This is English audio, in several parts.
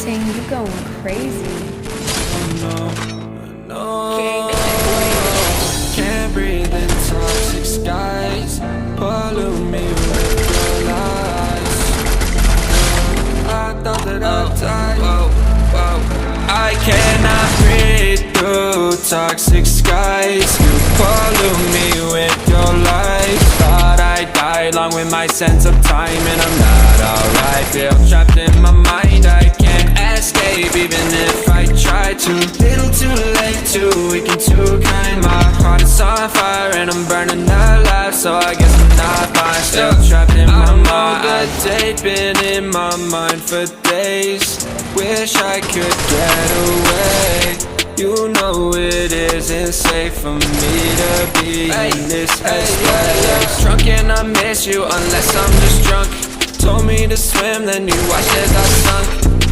Ting, you going crazy. No, can't breathe in toxic skies. Pollute me with your lies. I thought that I'd die. I cannot breathe through toxic skies. You pollute me with your lies. Thought I'd die along with my sense of time, and I'm not alright. Feel trapped in my mind, I can't escape even if I try to. Little too late, too weak and too kind. My heart is on fire and I'm burning alive, so I guess I'm not fine. Still trapped in my mind. The date been in my mind for days. Wish I could get away. You know it isn't safe for me to be in this headspace. Drunk and I miss you unless I'm just drunk. Told me to swim, then you watched as I sunk.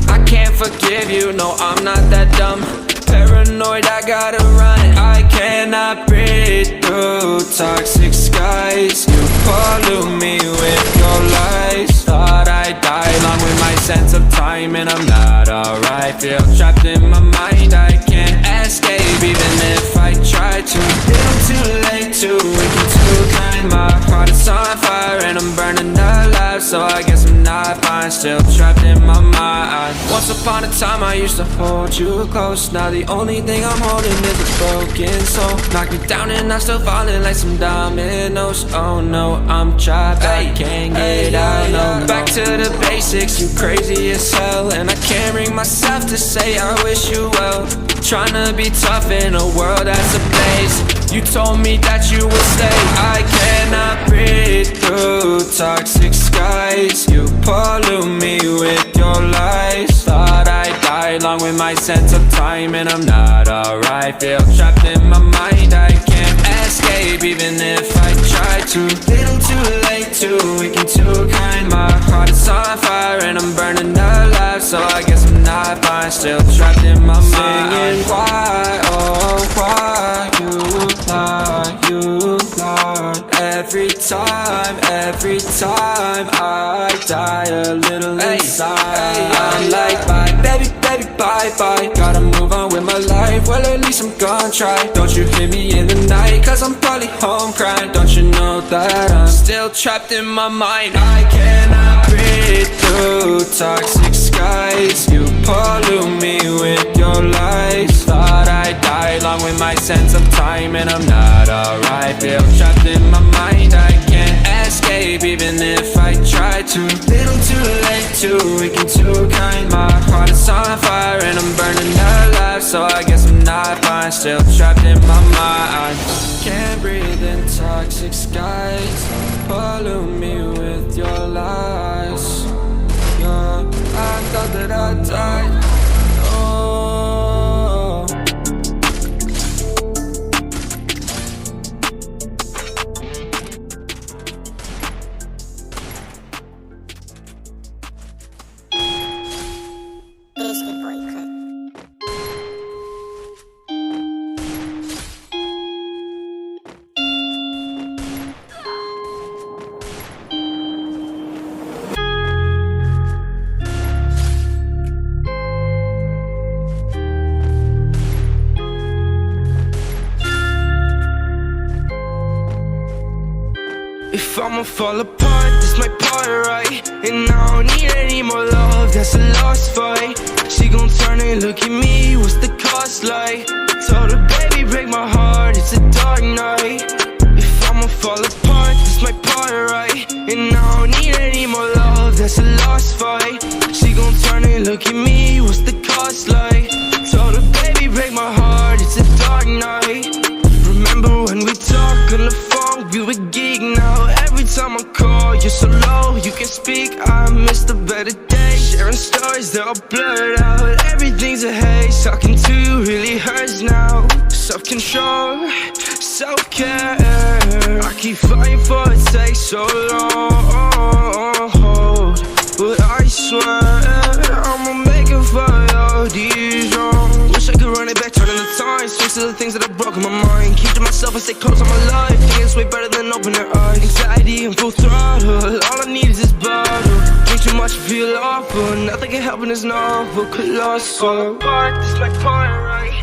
I can't forgive you, no I'm not that dumb. Paranoid, I gotta run. I cannot breathe through toxic skies. You pollute me with your lies. Thought I'd die along with my sense of time, and I'm not alright. Feel trapped in my mind, I can't escape even if I try to. Little too late, too weak and too kind. My heart is on fire and I'm burning alive, so I guess I'm not fine. Still trapped in my mind. Once upon a time I used to hold you close. Now the only thing I'm holding is a broken soul. Knock me down and I'm still falling like some dominoes. Oh no, I'm trapped, I can't get out, no. Back to the basics, you crazy as hell, and I can't bring myself to say I wish you well. Tryna be tough in a world that's ablaze. You told me that you would stay. I cannot breathe through toxic skies. You pollute me with your lies. Thought I'd die along with my sense of time, and I'm not alright. Feel trapped in my mind, I can't escape even if I try to. Little too late, too weak and too kind. My heart is on fire and I'm burning alive, so I guess I'm not fine. Still trapped in my mind. Singing why, oh why you lie. Every time I die a little inside. I'm like bye, baby, bye. Gotta move on with my life, well at least I'm gonna try. Don't you hear me in the night, cause I'm probably home crying. Don't you know that I'm still trapped in my mind. I cannot breathe through toxic skies. You pollute me with your lies. Thought I'd die along with my sense of time, and I'm not alright. Feel trapped in my mind, I can't escape even if I try to. Little too late, too weak and too kind. My heart is on fire and I'm burning alive, so I guess I'm not fine. Still trapped in my mind. Can't breathe in toxic skies. Pollute me with your lies. Yeah, I thought that I'd die. If I'ma fall apart, this my part, right? And I don't need any more love, that's a lost fight. She gon' turn and look at me, what's the cost like? Told her, baby, break my heart, it's a dark night. If I'ma fall apart, this my part, right? And I don't need any more love, that's a lost fight. She gon' turn and look at me, what's the cost like? Told her, baby, break my heart, it's a dark night. Remember when we talked on the phone, we were geek. Now every time I call, you're so low, you can speak. I miss the better days, sharing stories, they're all blurred out. Everything's a haze, talking to you really hurts now. Self-control, self-care, I keep fighting for it, takes so long. But I swear, I'ma make it for all these wrongs. Wish I could run it back, turning the time, switch to the things that have broken my mind. Keep to myself and stay close on my life. Think it's way better than open their eyes. Anxiety and full throttle, all I need is this bottle. Drink too much much for your love, but nothing can help in this love. We're colossal. Fall apart, this my part, right?